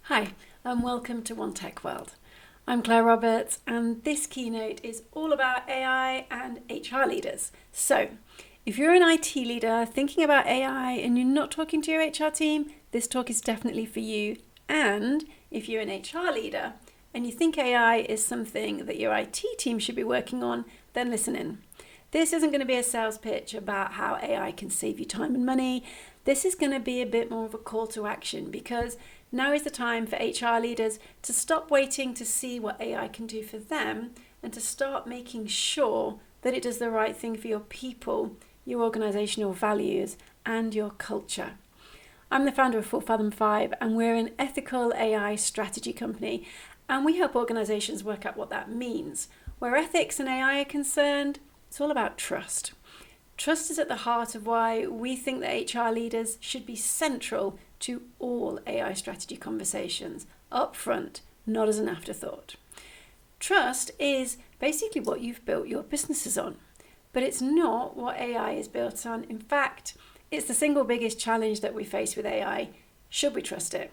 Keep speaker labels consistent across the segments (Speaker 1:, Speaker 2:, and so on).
Speaker 1: Hi, and welcome to One Tech World. I'm Claire Roberts, and this keynote is all about AI and HR leaders. So, if you're an IT leader thinking about AI and you're not talking to your HR team, this talk is definitely for you. And if you're an HR leader and you think AI is something that your IT team should be working on, then listen in. This isn't going to be a sales pitch about how AI can save you time and money. This is going to be a bit more of a call to action, because now is the time for HR leaders to stop waiting to see what AI can do for them and to start making sure that it does the right thing for your people, your organisational values, and your culture. I'm the founder of 4Fathom5, and we're an ethical AI strategy company, and we help organisations work out what that means. Where ethics and AI are concerned, it's all about trust. Trust is at the heart of why we think that HR leaders should be central to all AI strategy conversations, up front, not as an afterthought. Trust is basically what you've built your businesses on, but it's not what AI is built on. In fact, it's the single biggest challenge that we face with AI. Should we trust it?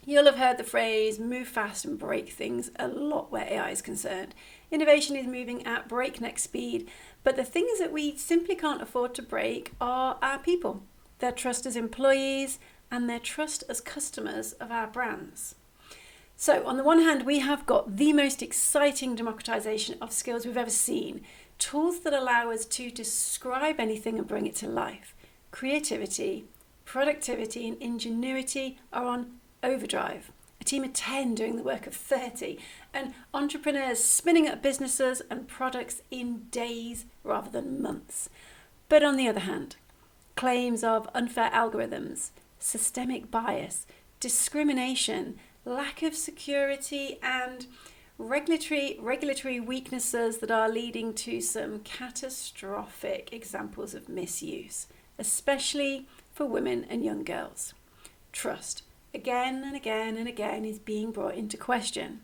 Speaker 1: You'll have heard the phrase move fast and break things a lot where AI is concerned. Innovation is moving at breakneck speed, but the things that we simply can't afford to break are our people, their trust as employees, and their trust as customers of our brands. So on the one hand, we have got the most exciting democratization of skills we've ever seen, tools that allow us to describe anything and bring it to life. Creativity, productivity, and ingenuity are on overdrive. A team of 10 doing the work of 30, and entrepreneurs spinning up businesses and products in days rather than months. But on the other hand, claims of unfair algorithms, systemic bias, discrimination, lack of security, and regulatory weaknesses that are leading to some catastrophic examples of misuse, especially for women and young girls. Trust, again and again and again, is being brought into question.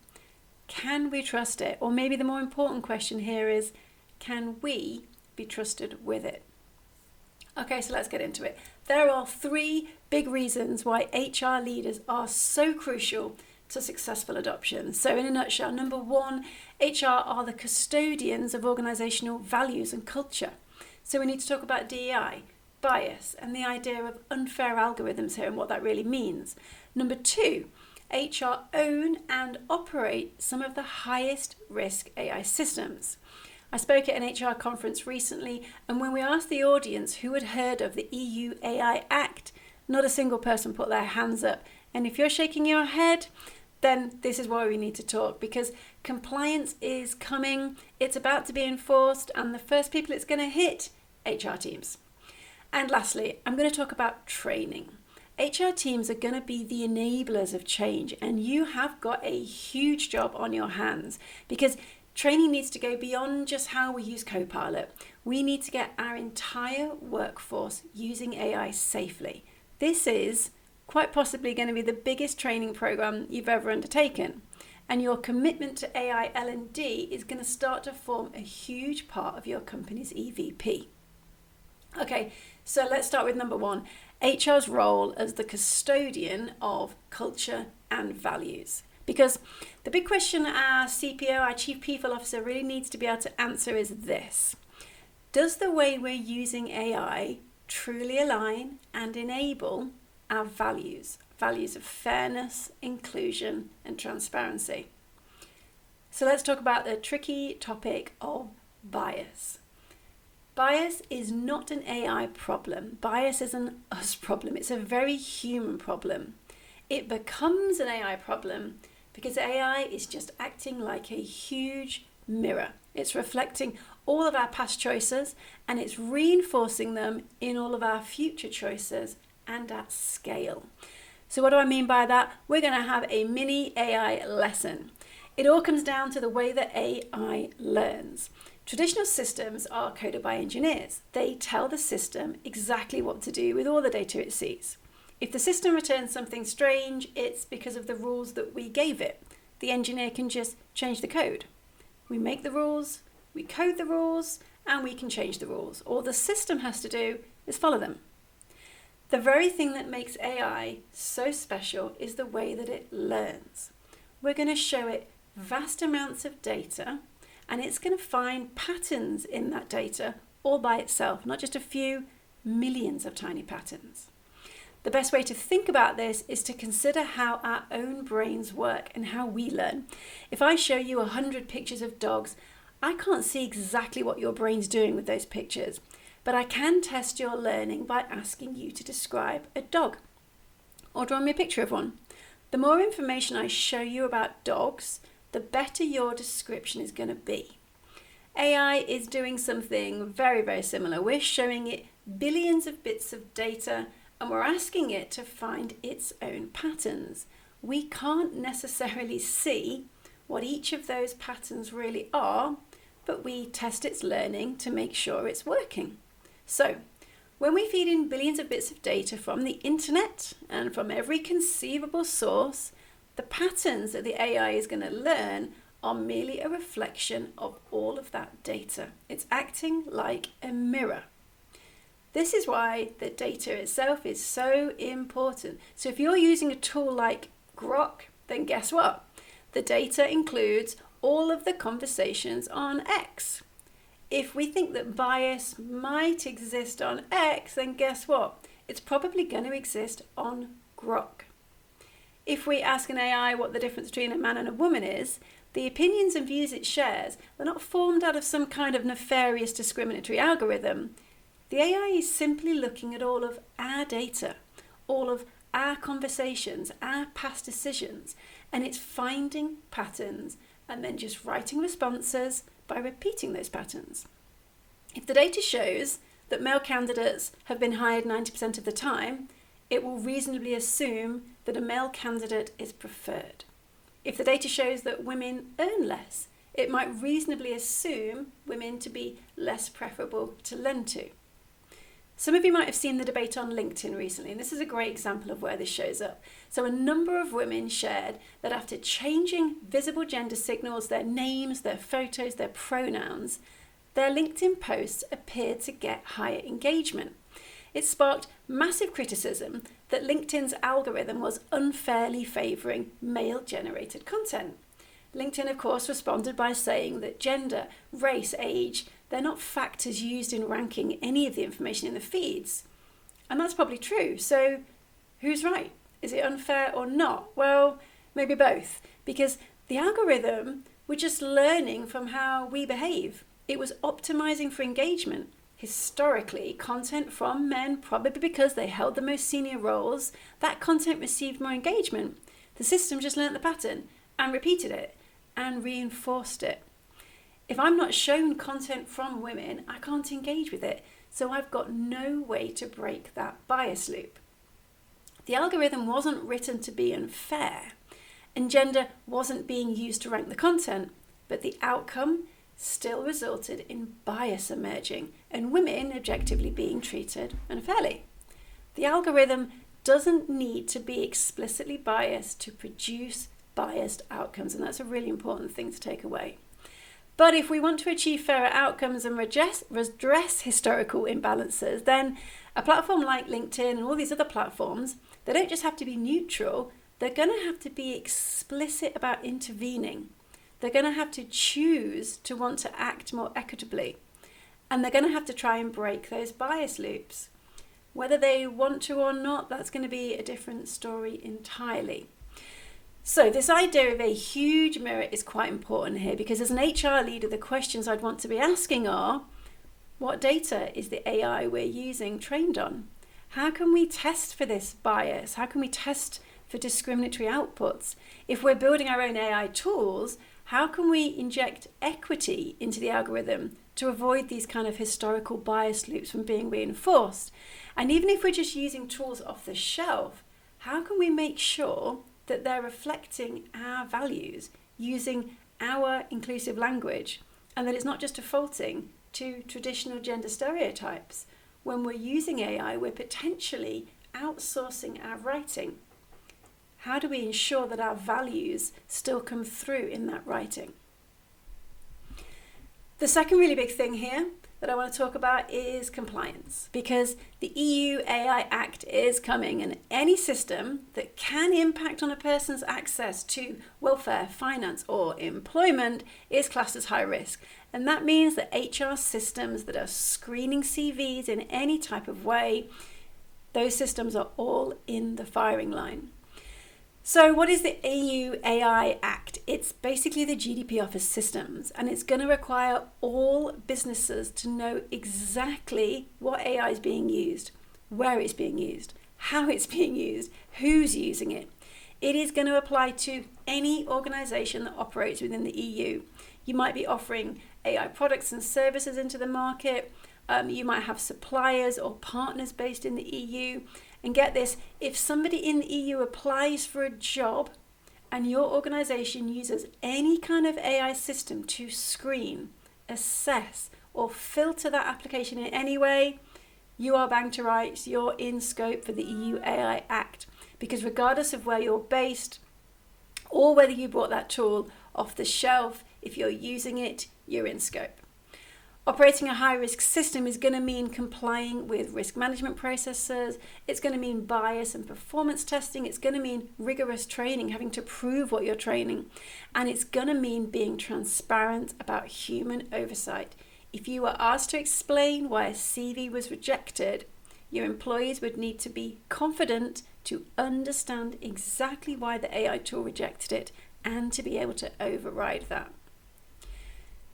Speaker 1: Can we trust it? Or maybe the more important question here is, can we be trusted with it? Okay, so let's get into it. There are three big reasons why HR leaders are so crucial to successful adoption. So in a nutshell, number one, HR are the custodians of organisational values and culture. So we need to talk about DEI, bias, and the idea of unfair algorithms here and what that really means. Number two, HR own and operate some of the highest risk AI systems. I spoke at an HR conference recently, and when we asked the audience who had heard of the EU AI Act, not a single person put their hands up. And if you're shaking your head, then this is why we need to talk, because compliance is coming, it's about to be enforced, and the first people it's going to hit, HR teams. And lastly, I'm going to talk about training. HR teams are going to be the enablers of change, and you have got a huge job on your hands, because training needs to go beyond just how we use Copilot. We need to get our entire workforce using AI safely. This is quite possibly going to be the biggest training program you've ever undertaken. And your commitment to AI L&D is going to start to form a huge part of your company's EVP. Okay, so let's start with number one, HR's role as the custodian of culture and values. Because the big question our CPO, our Chief People Officer, really needs to be able to answer is this. Does the way we're using AI truly align and enable our values of fairness, inclusion, and transparency? So let's talk about the tricky topic of bias. Bias is not an AI problem. Bias is an us problem. It's a very human problem. It becomes an AI problem because AI is just acting like a huge mirror. It's reflecting all of our past choices, and it's reinforcing them in all of our future choices and at scale. So what do I mean by that? We're going to have a mini AI lesson. It all comes down to the way that AI learns. Traditional systems are coded by engineers. They tell the system exactly what to do with all the data it sees. If the system returns something strange, it's because of the rules that we gave it. The engineer can just change the code. We make the rules, we code the rules, and we can change the rules. All the system has to do is follow them. The very thing that makes AI so special is the way that it learns. We're going to show it vast amounts of data, and it's going to find patterns in that data all by itself, not just a few, millions of tiny patterns. The best way to think about this is to consider how our own brains work and how we learn. If I show you 100 pictures of dogs, I can't see exactly what your brain's doing with those pictures, but I can test your learning by asking you to describe a dog or draw me a picture of one. The more information I show you about dogs, the better your description is going to be. AI is doing something very, very similar. We're showing it billions of bits of data and we're asking it to find its own patterns. We can't necessarily see what each of those patterns really are, but we test its learning to make sure it's working. So, when we feed in billions of bits of data from the internet and from every conceivable source, the patterns that the AI is going to learn are merely a reflection of all of that data. It's acting like a mirror. This is why the data itself is so important. So if you're using a tool like Grok, then guess what? The data includes all of the conversations on X. If we think that bias might exist on X, then guess what? It's probably going to exist on Grok. If we ask an AI what the difference between a man and a woman is, the opinions and views it shares are not formed out of some kind of nefarious discriminatory algorithm. The AI is simply looking at all of our data, all of our conversations, our past decisions, and it's finding patterns and then just writing responses by repeating those patterns. If the data shows that male candidates have been hired 90% of the time, it will reasonably assume that a male candidate is preferred. If the data shows that women earn less, it might reasonably assume women to be less preferable to lend to. Some of you might have seen the debate on LinkedIn recently, and this is a great example of where this shows up. So a number of women shared that after changing visible gender signals, their names, their photos, their pronouns, their LinkedIn posts appeared to get higher engagement. It sparked massive criticism that LinkedIn's algorithm was unfairly favouring male-generated content. LinkedIn, of course, responded by saying that gender, race, age, they're not factors used in ranking any of the information in the feeds. And that's probably true. So who's right? Is it unfair or not? Well, maybe both, because the algorithm were just learning from how we behave. It was optimizing for engagement. Historically, content from men, probably because they held the most senior roles, that content received more engagement. The system just learnt the pattern and repeated it and reinforced it. If I'm not shown content from women, I can't engage with it, so I've got no way to break that bias loop. The algorithm wasn't written to be unfair, and gender wasn't being used to rank the content, but the outcome still resulted in bias emerging and women objectively being treated unfairly. The algorithm doesn't need to be explicitly biased to produce biased outcomes, and that's a really important thing to take away. But if we want to achieve fairer outcomes and redress historical imbalances, then a platform like LinkedIn and all these other platforms, they don't just have to be neutral, they're going to have to be explicit about intervening. They're going to have to choose to want to act more equitably. And they're going to have to try and break those bias loops. Whether they want to or not, that's going to be a different story entirely. So this idea of a huge mirror is quite important here, because as an HR leader, the questions I'd want to be asking are, what data is the AI we're using trained on? How can we test for this bias? How can we test for discriminatory outputs? If we're building our own AI tools, how can we inject equity into the algorithm to avoid these kind of historical bias loops from being reinforced? And even if we're just using tools off the shelf, how can we make sure that they're reflecting our values using our inclusive language, and that it's not just defaulting to traditional gender stereotypes? When we're using AI, we're potentially outsourcing our writing. How do we ensure that our values still come through in that writing? The second really big thing here that I want to talk about is compliance, because the EU AI Act is coming, and any system that can impact on a person's access to welfare, finance, or employment is classed as high risk. And that means that HR systems that are screening CVs in any type of way, those systems are all in the firing line. So what is the EU AI Act? It's basically the GDPR for systems, and it's going to require all businesses to know exactly what AI is being used, where it's being used, how it's being used, who's using it. It is going to apply to any organisation that operates within the EU. You might be offering AI products and services into the market. You might have suppliers or partners based in the EU. And get this, if somebody in the EU applies for a job and your organisation uses any kind of AI system to screen, assess, or filter that application in any way, you are bang to rights, you're in scope for the EU AI Act. Because regardless of where you're based or whether you bought that tool off the shelf, if you're using it, you're in scope. Operating a high-risk system is going to mean complying with risk management processes. It's going to mean bias and performance testing. It's going to mean rigorous training, having to prove what you're training. And it's going to mean being transparent about human oversight. If you were asked to explain why a CV was rejected, your employees would need to be confident to understand exactly why the AI tool rejected it and to be able to override that.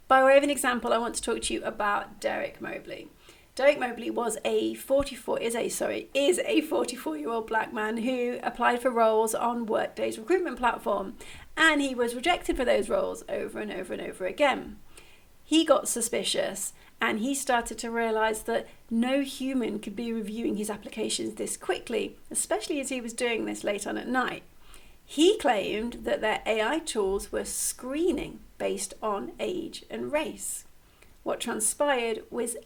Speaker 1: By way of an example, I want to talk to you about Derek Mobley. Derek Mobley is a 44-year-old black man who applied for roles on Workday's recruitment platform, and he was rejected for those roles over and over and over again. He got suspicious, and he started to realize that no human could be reviewing his applications this quickly, especially as he was doing this late on at night. He claimed that their AI tools were screening based on age and race. What transpired was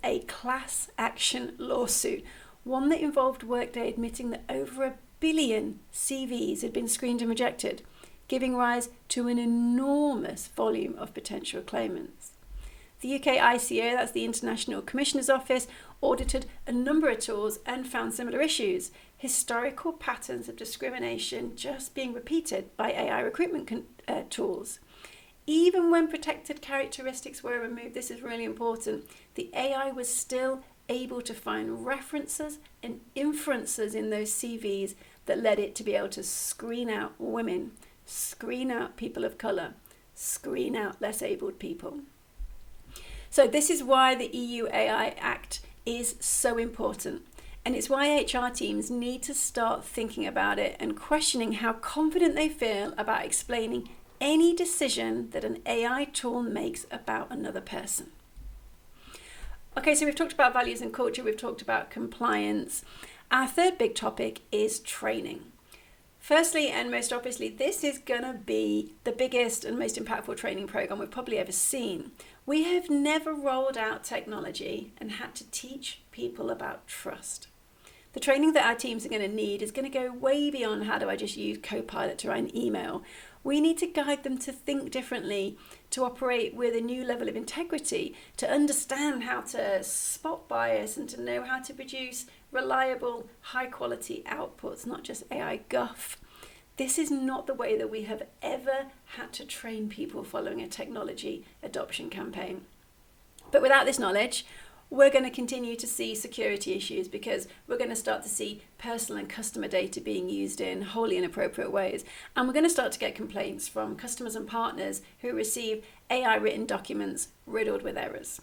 Speaker 1: a class action lawsuit, one that involved Workday admitting that over 1 billion CVs had been screened and rejected, giving rise to an enormous volume of potential claimants. The UK ICO, that's the International Commissioner's Office, audited a number of tools and found similar issues. Historical patterns of discrimination just being repeated by AI recruitment tools. Even when protected characteristics were removed, this is really important, the AI was still able to find references and inferences in those CVs that led it to be able to screen out women, screen out people of colour, screen out less abled people. So this is why the EU AI Act is so important. And it's why HR teams need to start thinking about it and questioning how confident they feel about explaining any decision that an AI tool makes about another person. Okay, so we've talked about values and culture, we've talked about compliance. Our third big topic is training. Firstly, and most obviously, this is going to be the biggest and most impactful training program we've probably ever seen. We have never rolled out technology and had to teach people about trust. The training that our teams are going to need is going to go way beyond how do I just use Copilot to write an email. We need to guide them to think differently, to operate with a new level of integrity, to understand how to spot bias and to know how to produce reliable, high quality outputs, not just AI guff. This is not the way that we have ever had to train people following a technology adoption campaign. But without this knowledge, we're going to continue to see security issues because we're going to start to see personal and customer data being used in wholly inappropriate ways. And we're going to start to get complaints from customers and partners who receive AI written documents riddled with errors.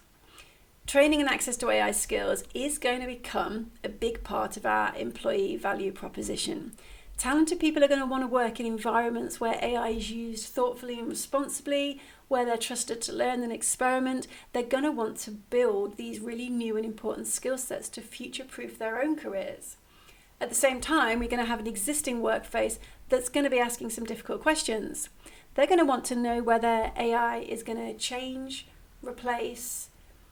Speaker 1: Training and access to AI skills is going to become a big part of our employee value proposition. Talented people are going to want to work in environments where AI is used thoughtfully and responsibly, where they're trusted to learn and experiment. They're going to want to build these really new and important skill sets to future-proof their own careers. At the same time, we're going to have an existing workforce that's going to be asking some difficult questions. They're going to want to know whether AI is going to change, replace,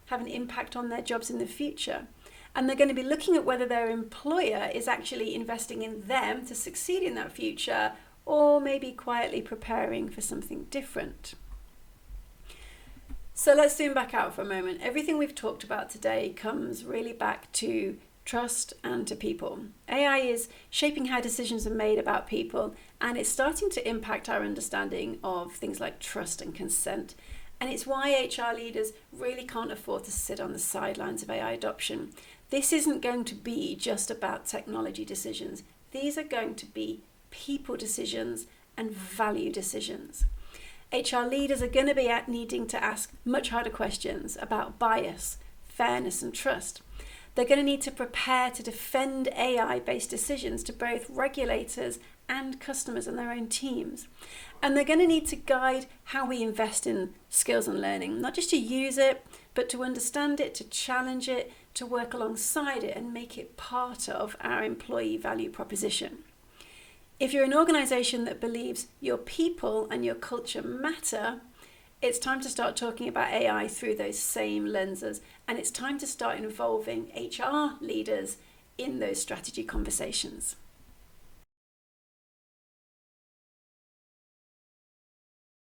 Speaker 1: have an impact on their jobs in the future. And they're going to be looking at whether their employer is actually investing in them to succeed in that future, or maybe quietly preparing for something different. So let's zoom back out for a moment. Everything we've talked about today comes really back to trust and to people. AI is shaping how decisions are made about people, and it's starting to impact our understanding of things like trust and consent. And it's why HR leaders really can't afford to sit on the sidelines of AI adoption. This isn't going to be just about technology decisions. These are going to be people decisions and value decisions. HR leaders are going to be needing to ask much harder questions about bias, fairness, and trust. They're going to need to prepare to defend AI-based decisions to both regulators and customers and their own teams. And they're going to need to guide how we invest in skills and learning, not just to use it, but to understand it, to challenge it, to work alongside it and make it part of our employee value proposition. If you're an organisation that believes your people and your culture matter, it's time to start talking about AI through those same lenses, and it's time to start involving HR leaders in those strategy conversations.